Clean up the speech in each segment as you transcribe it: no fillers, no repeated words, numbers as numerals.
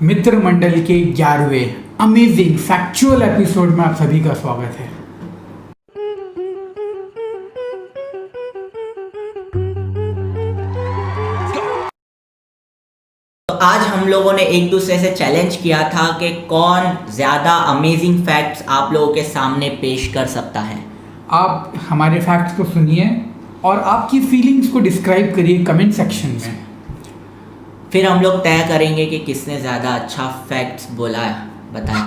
मित्र मंडल के 11वें amazing factual episode में आप सभी का स्वागत है। तो आज हम लोगों ने एक दूसरे से चैलेंज किया था कि कौन ज़्यादा अमेजिंग फैक्ट्स आप लोगों के सामने पेश कर सकता है। आप हमारे फैक्ट्स को सुनिए और आपकी फीलिंग्स को डिस्क्राइब करिए कमेंट सेक्शन में। फिर हम लोग तय करेंगे कि किसने ज़्यादा अच्छा फैक्ट्स बोला है, बताएं।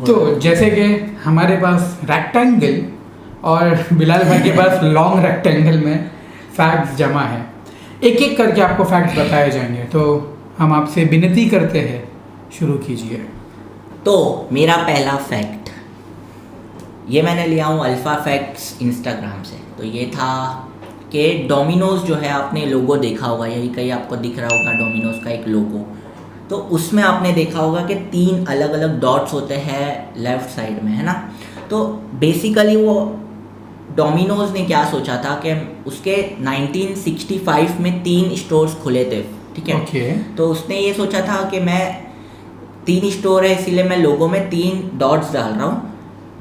तो जैसे कि हमारे पास रेक्टेंगल और बिलाल भाई के पास लॉन्ग रेक्टेंगल में फैक्ट्स जमा है, एक एक करके आपको फैक्ट्स बताए जाएंगे। तो हम आपसे विनती करते हैं, शुरू कीजिए। तो मेरा पहला फैक्ट, ये मैंने लिया हूँ अल्फ़ा फैक्ट्स इंस्टाग्राम से। तो ये था कि डोमिनोज़ जो है, आपने लोगो देखा होगा, यही कहीं आपको दिख रहा होगा डोमिनोज़ का एक लोगो। तो उसमें आपने देखा होगा कि 3 अलग अलग डॉट्स होते हैं लेफ़्ट साइड में, है ना। तो बेसिकली वो डोमिनोज़ ने क्या सोचा था कि उसके 1965 में 3 स्टोर्स खुले थे, ठीक है। Okay. तो उसने ये सोचा था कि मैं 3 स्टोर है, इसीलिए मैं लोगों में 3 डॉट्स डाल रहा हूँ।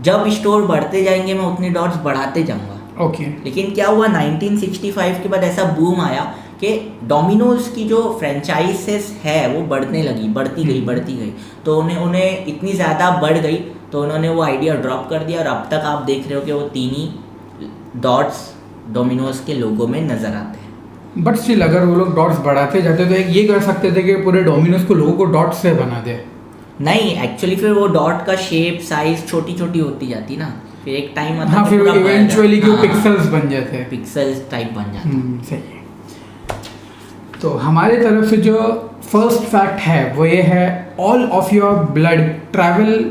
जब स्टोर बढ़ते जाएंगे मैं उतने डॉट्स बढ़ाते जाऊँगा। ओके। लेकिन क्या हुआ, 1965 के बाद ऐसा बूम आया कि डोमिनोज़ की जो फ्रेंचाइजेस है वो बढ़ने लगी, बढ़ती गई। तो उन्हें इतनी ज़्यादा बढ़ गई तो उन्होंने वो आइडिया ड्रॉप कर दिया और अब तक आप देख रहे हो कि वो 3 ही डॉट्स डोमिनोज़ के लोगो में नज़र आते हैं। बट स्टिल अगर वो लोग डॉट्स बढ़ाते जाते तो एक ये कर सकते थे कि पूरे डोमिनोज को लोगों को डॉट्स से बना दे। नहीं, एक्चुअली फिर वो डॉट का शेप साइज छोटी होती जाती ना, फिर एक टाइम आता हाँ, फिर इवेंचुअली जो पिक्सेल्स बन जाते हैं, पिक्सेल्स टाइप बन जाते। सही है। तो हमारे तरफ से जो फर्स्ट फैक्ट है वो ये है, all of your blood travel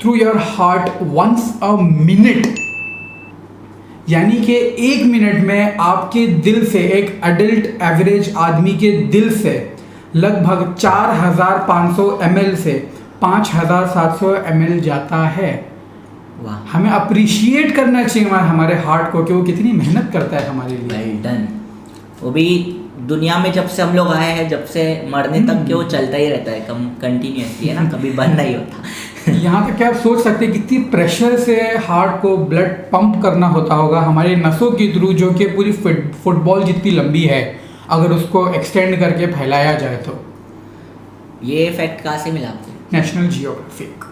through your heart once a minute. यानी कि 1 मिनट में आपके दिल से, एक एडल्ट एवरेज आदमी के दिल से लगभग 4500 ml से 5700 ml जाता है। वाह, हमें अप्रिशिएट करना चाहिए हमारे हार्ट को कि वो कितनी मेहनत करता है हमारे लिए। Well done. वो भी दुनिया में जब से हम लोग आए हैं, जब से मरने तक के वो चलता ही रहता है, कंटिन्यूसली, है ना, कभी बंद नहीं होता। यहाँ तक क्या आप सोच सकते हैं कितनी प्रेशर से हार्ट को ब्लड पंप करना होता होगा हमारे नसों के थ्रू, जो कि पूरी फुटबॉल जितनी लंबी है, अगर उसको एक्सटेंड करके फैलाया जाए तो। ये फैक्ट कहाँ से मिला आपको? National geographic.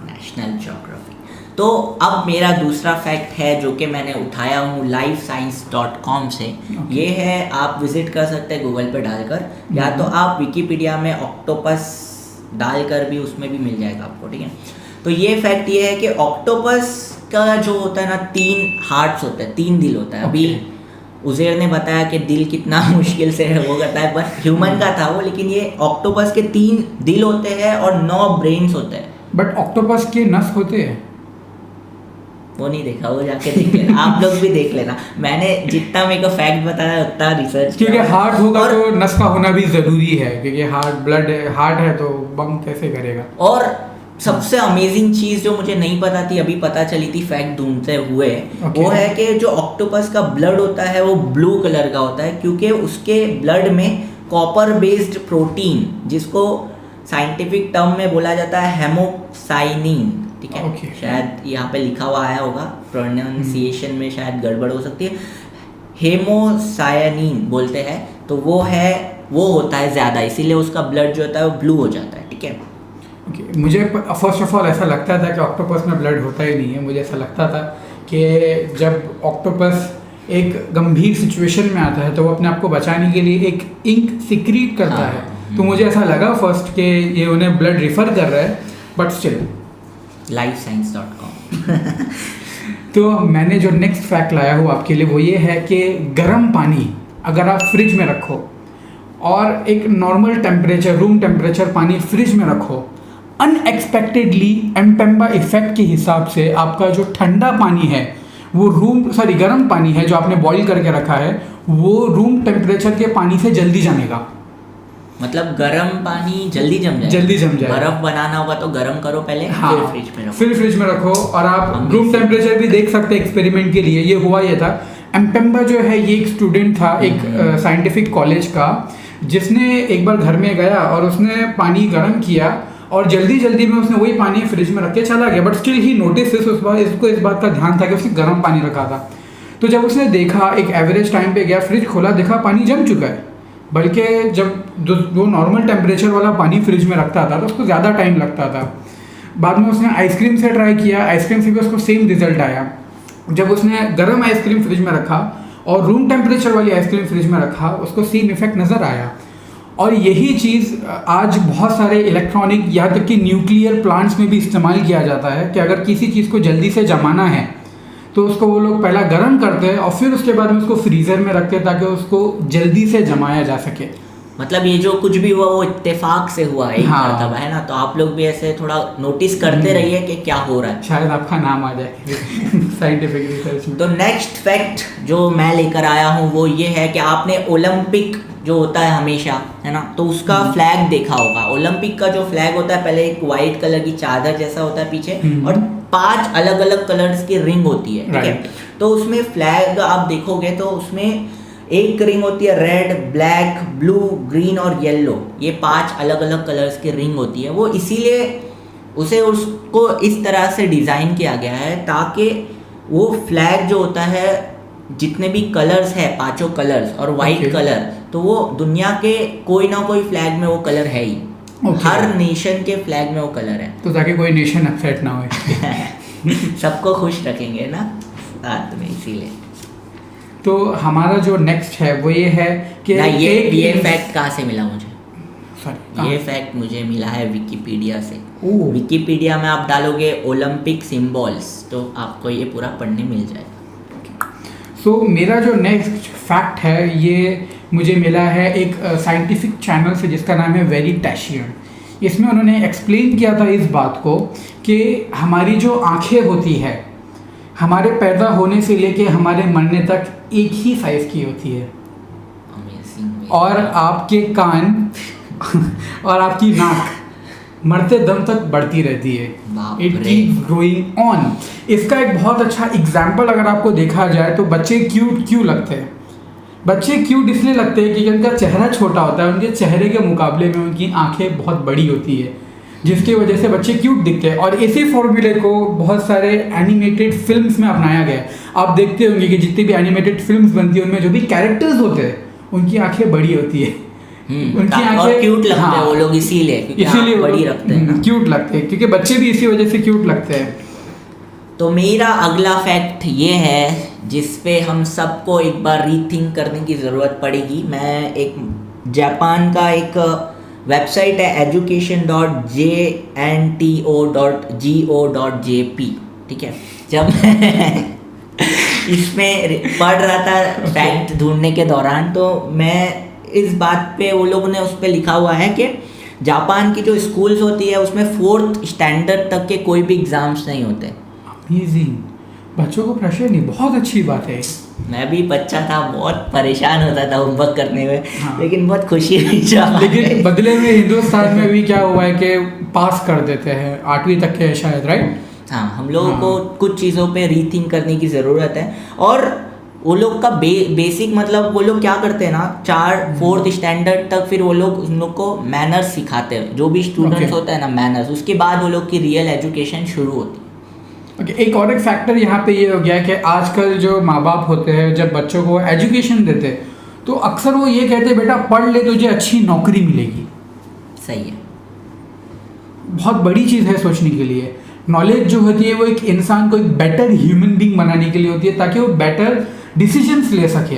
तो अब मेरा दूसरा फैक्ट है जो कि मैंने उठाया हूँ lifescience.com से। ये है, आप विजिट कर सकते हैं गूगल पे डालकर, या तो आप विकिपीडिया में ऑक्टोपस डालकर भी, उसमें भी मिल जाएगा आपको, ठीक है। तो ये फैक्ट ये है कि ऑक्टोपस का जो होता है ना, 3 हार्ट्स होते हैं, 3 दिल होता है। अभी उज़ैर ने बताया कि दिल कितना मुश्किल से वो करता है, पर ह्यूमन का था वो, लेकिन ये ऑक्टोपस के 3 दिल होते हैं और 9 ब्रेन्स होते हैं। बट ऑक्टोपस के नस होते हैं? वो नहीं देखा, वो जाके देख लेना। आप लोग भी देख लेना, मैंने जितना मेरे को फैक्ट बताया उतना रिसर्च, क्योंकि हार्ट होगा तो नस का होना भी जरूरी है, क्योंकि हार्ट है तो बम कैसे करेगा। और सबसे अमेजिंग चीज़ जो मुझे नहीं पता थी, अभी पता चली थी फैक्ट ढूंढते हुए, वो है कि जो ऑक्टोपस का ब्लड होता है वो ब्लू कलर का होता है, क्योंकि उसके ब्लड में कॉपर बेस्ड प्रोटीन, जिसको साइंटिफिक टर्म में बोला जाता है हेमोसाइनिन, ठीक है। शायद यहाँ पे लिखा हुआ आया होगा, प्रोनाउंसिएशन में शायद गड़बड़ हो सकती है, हेमोसाइनिन बोलते हैं। तो वो होता है ज़्यादा, इसीलिए उसका ब्लड जो होता है वो ब्लू हो जाता है, ठीक है। Okay. मुझे फर्स्ट ऑफ ऑल ऐसा लगता था कि ऑक्टोपस में ब्लड होता ही नहीं है। मुझे ऐसा लगता था कि जब ऑक्टोपस एक गंभीर सिचुएशन में आता है तो वो अपने आप को बचाने के लिए एक इंक सिक्रीट करता है। तो मुझे ऐसा लगा फर्स्ट कि ये उन्हें ब्लड रिफ़र कर रहा है, बट स्टिल lifescience.com। तो मैंने जो नेक्स्ट फैक्ट लाया हूँ आपके लिए वो ये है कि गर्म पानी अगर आप फ्रिज में रखो और एक नॉर्मल टेम्परेचर, रूम टेम्परेचर पानी फ्रिज में रखो, अनएक्सपेक्टेडली एम्पेम्बा इफेक्ट के हिसाब से आपका जो ठंडा पानी है वो गर्म पानी है जो आपने बॉईल करके रखा है, वो रूम टेम्परेचर के पानी से जल्दी जमेगा। मतलब गर्म पानी जल्दी जम जाए। बर्फ बनाना होगा तो गर्म करो पहले, हाँ, फिर फ्रिज में रखो। और आप रूम टेम्परेचर भी देख सकते हैं एक्सपेरिमेंट के लिए। ये हुआ ये था एम्पेम्बा जो है ये एक स्टूडेंट था एक साइंटिफिक कॉलेज का, जिसने एक बार घर में गया और उसने पानी गर्म किया और जल्दी जल्दी में उसने वही पानी फ्रिज में रख के चला गया, बट स्टिल ही नोटिस इसको इस बात का ध्यान था कि उसने गर्म पानी रखा था। तो जब उसने देखा, एक एवरेज टाइम पे गया, फ्रिज खोला, देखा पानी जम चुका है। बल्कि जब वो नॉर्मल टेम्परेचर वाला पानी फ्रिज में रखता था तो उसको ज़्यादा टाइम लगता था। बाद में उसने आइसक्रीम से ट्राई किया, आइसक्रीम से भी उसको सेम रिजल्ट आया। जब उसने गर्म आइसक्रीम फ्रिज में रखा और रूम टेम्परेचर वाली आइसक्रीम फ्रिज में रखा, उसको सेम इफेक्ट नज़र आया। और यही चीज़ आज बहुत सारे इलेक्ट्रॉनिक, यहाँ तक कि न्यूक्लियर प्लांट्स में भी इस्तेमाल किया जाता है कि अगर किसी चीज़ को जल्दी से जमाना है तो उसको वो लोग पहला गर्म करते हैं और फिर उसके बाद में उसको फ्रीज़र में रखते हैं ताकि उसको जल्दी से जमाया जा सके। मतलब ये जो कुछ भी हुआ वो इत्तेफाक से हुआ है, हाँ। मतलब है ना। तो आप लोग भी ऐसे थोड़ा नोटिस करते रहिए कि क्या हो रहा है, शायद आपका नाम आ जाए साइंटिफिक रिसर्च में। तो नेक्स्ट फैक्ट जो मैं लेकर आया हूँ वो ये है कि आपने ओलंपिक जो होता है हमेशा, है ना, तो उसका फ्लैग देखा होगा। ओलंपिक का जो फ्लैग होता है, पहले एक वाइट कलर की चादर जैसा होता है पीछे और 5 अलग अलग कलर्स की रिंग होती है, ठीक है। तो उसमें फ्लैग आप देखोगे तो उसमें एक रिंग होती है रेड, ब्लैक, ब्लू, ग्रीन और येलो, ये 5 अलग अलग कलर्स की रिंग होती है। वो इसीलिए उसको इस तरह से डिज़ाइन किया गया है ताकि वो फ्लैग जो होता है, जितने भी कलर्स है, 5 कलर्स और वाइट कलर, तो वो दुनिया के कोई ना कोई फ्लैग में वो कलर है ही। हर नेशन के फ्लैग में वो कलर है, तो ताकि कोई नेशन अपसेट ना हो सबको खुश रखेंगे ना साथ में, इसीलिए। तो हमारा जो नेक्स्ट है वो ये है कि ये फैक्ट कहाँ से मिला मुझे? सॉरी, ये फैक्ट मुझे मिला है विकिपीडिया से। ओह। विकिपीडिया में आप डालोगे ओलंपिक सिंबल्स तो आपको ये पूरा पढ़ने मिल जाएगा। सो मेरा जो नेक्स्ट फैक्ट है ये मुझे मिला है एक साइंटिफिक चैनल से जिसका नाम है वेरिटैशियन। इसमें उन्होंने एक्सप्लेन किया था इस बात को कि हमारी जो आंखें होती है, हमारे पैदा होने से लेके हमारे मरने तक एक ही साइज़ की होती है। Amazing। और आपके कान और आपकी नाक मरते दम तक बढ़ती रहती है। It keeps growing on. इसका एक बहुत अच्छा एग्जाम्पल अगर आपको देखा जाए तो बच्चे क्यूट क्यों लगते हैं? बच्चे क्यूट इसलिए लगते हैं कि उनका चेहरा छोटा होता है, उनके चेहरे के मुकाबले में उनकी आंखें बहुत बड़ी होती है, जिसकी वजह से बच्चे क्यूट दिखते हैं। और इसी फॉर्मूले को बहुत सारे एनिमेटेड फिल्म्स में अपनाया गया है। आप देखते होंगे कि जितनी भी एनिमेटेड फिल्म्स बनती है उनमें जो भी कैरेक्टर्स होते हैं उनकी आंखें बड़ी होती है, उनकी आंखें क्यूट लगते हैं वो लोग, इसीलिए बड़ी रखते हैं, क्यूट लगते हैं, क्योंकि बच्चे भी इसी वजह से क्यूट लगते हैं। तो मेरा अगला फैक्ट ये है जिस पे हम सबको एक बार रीथिंक करने की ज़रूरत पड़ेगी। मैं एक जापान का एक वेबसाइट है education.jnto.go.jp, ठीक है। जब मैं इसमें पढ़ रहा था फैक्ट ढूंढने के दौरान, तो मैं इस बात पे, वो लोगों ने उस पर लिखा हुआ है कि जापान की जो स्कूल्स होती है उसमें 4th स्टैंडर्ड तक के कोई भी एग्ज़ाम्स नहीं होते। अमेजिंग, बच्चों को प्रेशर नहीं, बहुत अच्छी बात है। मैं भी बच्चा था, बहुत परेशान होता था होमवर्क करने में, हाँ। लेकिन बहुत खुशी हुई जब लेकिन बदले में हिंदुस्तान में भी क्या हुआ है कि पास कर देते हैं 8वीं तक के शायद, राइट? हाँ, हम लोगों को कुछ चीज़ों पे रीथिंक करने की ज़रूरत है। और वो लोग का बेसिक, मतलब वो लोग क्या करते हैं ना, 4th स्टैंडर्ड तक फिर वो लोग उन लोग को मैनर्स सिखाते हैं, जो भी स्टूडेंट्स होता है ना, मैनर्स। उसके बाद वो लोग की रियल एजुकेशन शुरू होती है। एक और एक फैक्टर यहाँ पे ये हो गया कि आजकल जो माँ बाप होते हैं जब बच्चों को एजुकेशन देते तो अक्सर वो ये कहते हैं बेटा पढ़ ले, तुझे अच्छी नौकरी मिलेगी। सही है, बहुत बड़ी चीज़ है सोचने के लिए। नॉलेज जो होती है वो एक इंसान को एक बेटर ह्यूमन बीइंग बनाने के लिए होती है, ताकि वो बेटर डिसीजंस ले सके,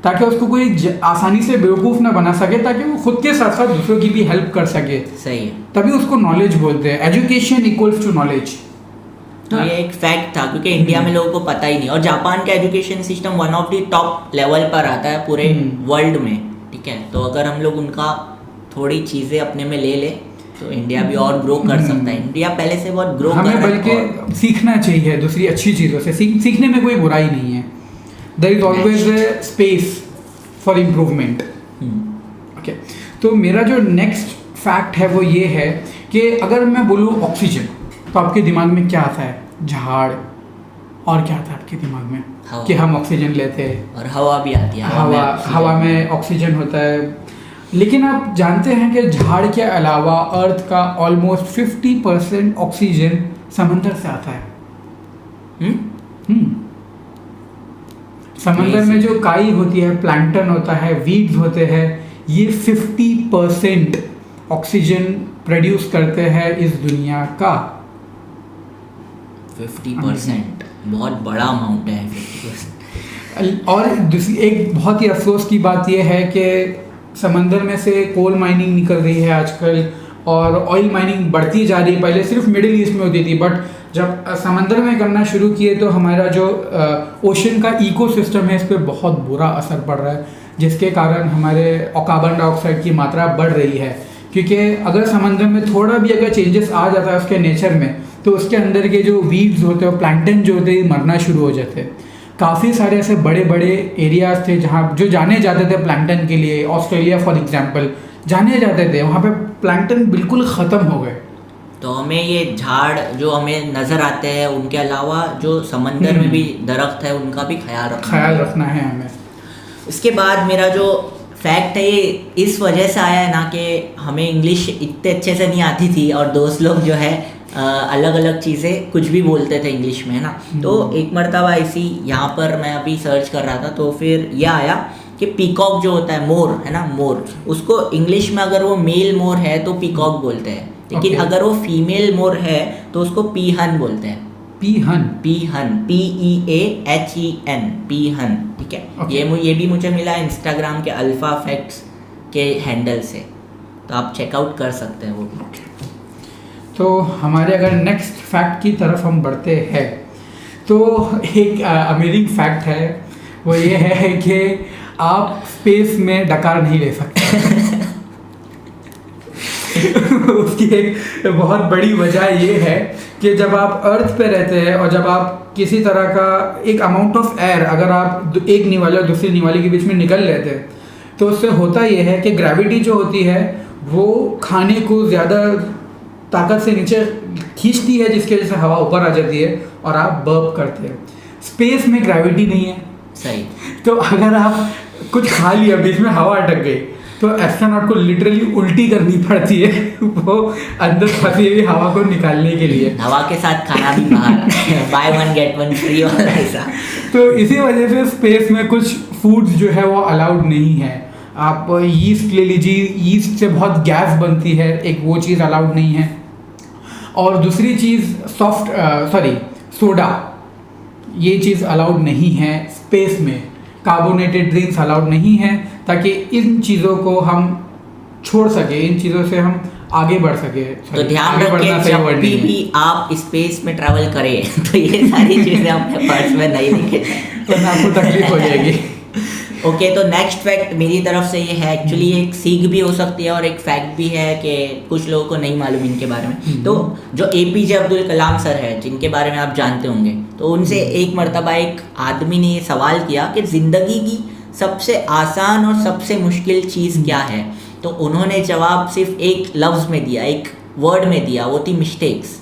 ताकि उसको कोई आसानी से बेवकूफ़ ना बना सके, ताकि वो खुद के साथ साथ दूसरों की भी हेल्प कर सके। सही है, तभी उसको नॉलेज बोलते हैं। Education equals to knowledge. तो ये एक फैक्ट था, क्योंकि इंडिया में लोगों को पता ही नहीं। और जापान का education system 1 of the top level पर आता है पूरे वर्ल्ड में, ठीक है। तो अगर हम लोग उनका थोड़ी चीज़ें अपने में ले ले तो इंडिया भी और ग्रो कर सकता है। इंडिया पहले से बहुत ग्रो कर रहा है, हमें बल्कि सीखना चाहिए दूसरी अच्छी चीज़ों से। सीखने में कोई बुराई नहीं है। There is always a space for improvement. Okay, तो मेरा जो नेक्स्ट फैक्ट है वो ये है कि अगर मैं बोलूँ ऑक्सीजन तो आपके दिमाग में क्या आता है? झाड़, और क्या आता है आपके दिमाग में? हवा। कि हम ऑक्सीजन लेते हैं और हवा भी आती है, हवा में ऑक्सीजन होता है। लेकिन आप जानते हैं कि झाड़ के अलावा अर्थ का ऑलमोस्ट 50% ऑक्सीजन समंदर से आता है। समंदर में जो काई होती है, प्लैंकटन होता है, वीड्स होते हैं, ये 50% ऑक्सीजन प्रोड्यूस करते हैं इस दुनिया का। 50% बहुत बड़ा अमाउंट है 50%। और दूसरी एक बहुत ही अफसोस की बात यह है कि समंदर में से कोल माइनिंग निकल रही है आजकल, और ऑयल माइनिंग बढ़ती जा रही है। पहले सिर्फ मिडिल ईस्ट में होती थी, बट जब समंदर में करना शुरू किए तो हमारा जो ओशन का इकोसिस्टम है इस पर बहुत बुरा असर पड़ रहा है, जिसके कारण हमारे कार्बन डाइऑक्साइड की मात्रा बढ़ रही है। क्योंकि अगर समंदर में थोड़ा भी अगर चेंजेस आ जाता है उसके नेचर में, तो उसके अंदर के जो वीड्स होते हैं, प्लैंकटन जो होते हैं, मरना शुरू हो जाते हैं। काफ़ी सारे ऐसे बड़े बड़े एरियाज थे जहाँ जो जाने जाते थे प्लैंकटन के लिए। ऑस्ट्रेलिया फॉर एग्जांपल जाने जाते थे, वहाँ पे प्लैंकटन बिल्कुल ख़त्म हो गए। तो हमें ये झाड़ जो हमें नज़र आते हैं, उनके अलावा जो समंदर में भी दरख्त है उनका भी ख्याल रखना है हमें। इसके बाद मेरा जो फैक्ट है ये इस वजह से आया है ना कि हमें इंग्लिश इतने अच्छे से नहीं आती थी, और दोस्त लोग जो है अलग अलग चीज़ें कुछ भी बोलते थे इंग्लिश में, है ना। तो एक मरतबा ऐसी यहाँ पर मैं अभी सर्च कर रहा था, तो फिर यह आया कि पीकॉक जो होता है, मोर है ना, मोर, उसको इंग्लिश में अगर वो मेल मोर है तो पीकॉक बोलते हैं, लेकिन अगर वो फीमेल मोर है तो उसको पीहन बोलते हैं। पीहन PEAHEN, पीहन, ठीक है। ये भी मुझे मिला इंस्टाग्राम के अल्फा फैक्ट्स के हैंडल से, तो आप चेकआउट कर सकते हैं वो भी। तो हमारे अगर नेक्स्ट फैक्ट की तरफ हम बढ़ते हैं, तो एक अमेजिंग फैक्ट है, वो ये है कि आप स्पेस में डकार नहीं ले सकते। उसकी एक बहुत बड़ी वजह ये है कि जब आप अर्थ पे रहते हैं और जब आप किसी तरह का एक अमाउंट ऑफ एयर अगर आप एक निवाले और दूसरी निवाले के बीच में निकल लेते हैं, तो उससे होता ये है कि ग्रेविटी जो होती है वो खाने को ज़्यादा ताकत से नीचे खींचती है, जिसकी वजह से हवा ऊपर आ जाती है और आप बर्प करते हैं। स्पेस में ग्रेविटी नहीं है, सही। तो अगर आप कुछ खा लिया, बीच में हवा अटक गई, तो एस्ट्रोनॉट को लिटरली उल्टी करनी पड़ती है वो अंदर फंसी हुई हवा को निकालने के लिए। हवा के साथ खाना भी बाहर by one get one free वाला ऐसा। तो इसी वजह से स्पेस में कुछ फूड्स जो है वो अलाउड नहीं है। आप यीस्ट ले लीजिए, यीस्ट से बहुत गैस बनती है, एक वो चीज़ अलाउड नहीं है। और दूसरी चीज़ सोडा, ये चीज़ अलाउड नहीं है स्पेस में। कार्बोनेटेड ड्रिंक्स अलाउड नहीं है, ताकि इन चीज़ों को हम छोड़ सके, इन चीज़ों से हम आगे बढ़ सके। तो ध्यान रखिए जब भी आप स्पेस में ट्रैवल करें तो ये सारी चीज़ें अपने पर्स में नहीं लेके जाएं, तो आपको तकलीफ हो जाएगी। ओके, तो नेक्स्ट फैक्ट मेरी तरफ से ये है, एक्चुअली एक सीख भी हो सकती है और एक फैक्ट भी है कि कुछ लोगों को नहीं मालूम इनके बारे में। तो जो APJ अब्दुल कलाम सर है, जिनके बारे में आप जानते होंगे, तो उनसे एक मर्तबा एक आदमी ने ये सवाल किया कि ज़िंदगी की सबसे आसान और सबसे मुश्किल चीज़ क्या है। तो उन्होंने जवाब सिर्फ एक लफ्ज़ में दिया, एक वर्ड में दिया, वो थी मिस्टेक्स।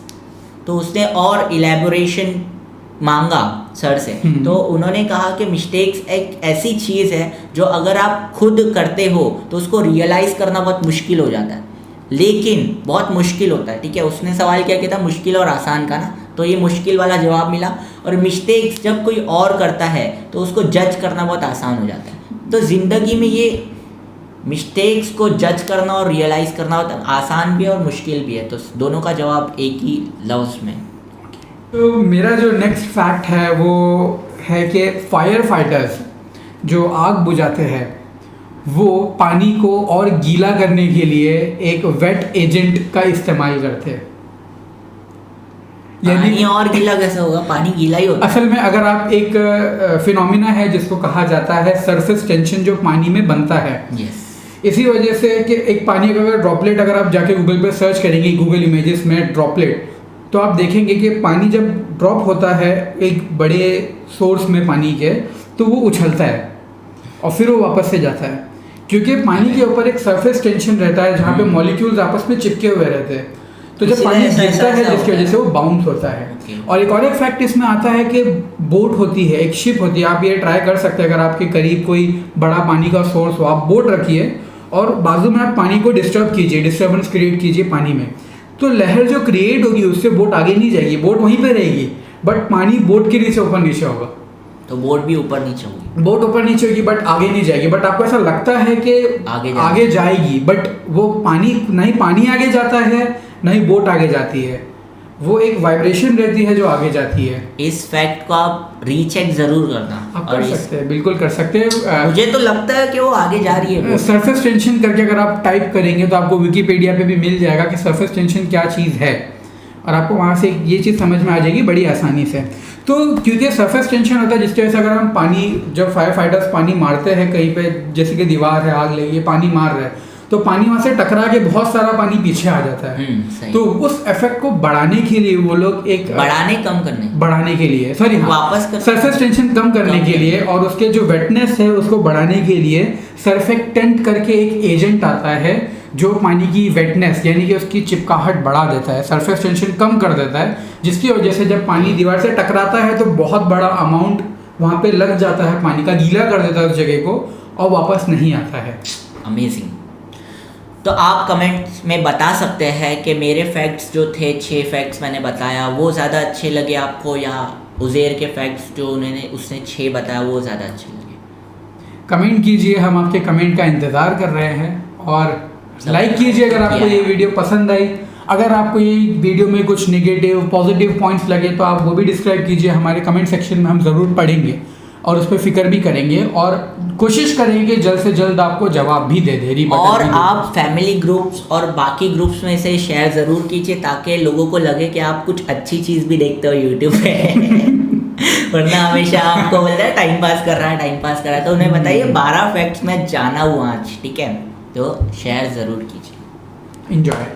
तो उसने और इलेबोरेशन मांगा सर से, तो उन्होंने कहा कि मिस्टेक्स एक ऐसी चीज़ है जो अगर आप खुद करते हो तो उसको रियलाइज़ करना बहुत मुश्किल हो जाता है, लेकिन बहुत मुश्किल होता है। ठीक है, उसने सवाल क्या था, मुश्किल और आसान का ना, तो ये मुश्किल वाला जवाब मिला। और मिस्टेक्स जब कोई और करता है तो उसको जज करना बहुत आसान हो जाता है। तो ज़िंदगी में ये मिस्टेक्स को जज करना और रियलाइज़ करना बहुत आसान भी है और मुश्किल भी है। तो दोनों का जवाब एक ही लफ्ज़ में। तो मेरा जो नेक्स्ट फैक्ट है वो है कि फायर फाइटर्स जो आग बुझाते हैं वो पानी को और गीला करने के लिए एक वेट एजेंट का इस्तेमाल करते हैं। यानी और गीला कैसे होगा, पानी गीला ही होता है। असल में अगर आप एक फिनोमिना है जिसको कहा जाता है सरफेस टेंशन, जो पानी में बनता है। yes. इसी वजह से कि एक पानी का अगर ड्रॉपलेट, अगर आप जाके गूगल पे सर्च करेंगे, गूगल इमेजेस में ड्रॉपलेट, तो आप देखेंगे कि पानी जब ड्रॉप होता है एक बड़े सोर्स में पानी के, तो वो उछलता है और फिर वो वापस से जाता है, क्योंकि पानी के ऊपर एक सरफेस टेंशन रहता है जहाँ पे मॉलिक्यूल्स आपस में चिपके हुए रहते हैं। तो जब पानी गिरता है जिसकी वजह से वो बाउंस होता है। Okay. और एक फैक्ट इसमें आता है कि बोट होती है, एक शिप होती है। आप ये ट्राई कर सकते हैं, अगर आपके करीब कोई बड़ा पानी का सोर्स हो, आप बोट रखिए और बाजू में आप पानी को डिस्टर्बेंस क्रिएट कीजिए पानी में, तो लहर जो क्रिएट होगी उससे बोट आगे नहीं जाएगी, बोट वहीं पे रहेगी, बट पानी बोट के नीचे ऊपर नीचे होगा। तो बोट भी ऊपर नीचे होगी, बोट ऊपर नीचे होगी बट आगे नहीं जाएगी, बट आपको ऐसा लगता है कि आगे जाएगी, बट वो पानी नहीं, पानी आगे जाता है नहीं बोट आगे जाती है, वो एक वाइब्रेशन रहती है जो आगे जाती है। इस फैक्ट को आप रीचेक जरूर करना। आप कर सकते हैं, बिल्कुल कर सकते हैं। मुझे तो लगता है कि वो आगे जा रही है। सरफेस टेंशन करके अगर आप टाइप करेंगे तो आपको विकिपीडिया पे भी मिल जाएगा कि सरफेस टेंशन क्या चीज़ है, और आपको वहाँ से ये चीज़ समझ में आ जाएगी बड़ी आसानी से। तो क्योंकि सरफेस टेंशन होता है जिसकी वजह से अगर हम पानी, जब फायर फाइटर्स पानी मारते हैं कहीं पे, जैसे कि दीवार है, आग लगी है, पानी मार रहा है, तो पानी वहाँ से टकरा के बहुत सारा पानी पीछे आ जाता है। सही। तो उस इफेक्ट को बढ़ाने के लिए वो लोग एक बढ़ाने के लिए सरफेस टेंशन कम करने के लिए और उसके जो वेटनेस है उसको बढ़ाने के लिए सरफेक्टेंट करके एक एजेंट आता है जो पानी की वेटनेस यानी कि उसकी चिपकाहट बढ़ा देता है, सरफेस टेंशन कम कर देता है, जिसकी वजह से जब पानी दीवार से टकराता है तो बहुत बड़ा अमाउंट वहाँ पे लग जाता है पानी का, गीला कर देता है उस जगह को और वापस नहीं आता है। अमेजिंग। तो आप कमेंट्स में बता सकते हैं कि मेरे फैक्ट्स जो थे 6 फैक्ट्स मैंने बताया वो ज़्यादा अच्छे लगे आपको, या उज़ैर के फैक्ट्स जो उसने 6 बताया वो ज़्यादा अच्छे लगे। कमेंट कीजिए, हम आपके कमेंट का इंतज़ार कर रहे हैं, और लाइक कीजिए अगर आपको ये वीडियो पसंद आई। अगर आपको ये वीडियो में कुछ नेगेटिव पॉजिटिव पॉइंट्स लगे तो आप वो भी डिस्क्राइब कीजिए, हमारे कमेंट सेक्शन में हम ज़रूर पढ़ेंगे और उस पर फिक्र भी करेंगे और कोशिश करेंगे जल्द से जल्द आपको जवाब भी दे दे। और आप फैमिली ग्रुप्स और बाकी ग्रुप्स में से शेयर ज़रूर कीजिए ताकि लोगों को लगे कि आप कुछ अच्छी चीज़ भी देखते हो यूट्यूब पे वरना हमेशा आपको बोलता है टाइम पास कर रहा है, तो उन्हें बताइए 12 फैक्ट्स में जाना हुआ आज, ठीक है? तो शेयर ज़रूर कीजिए। एंजॉय।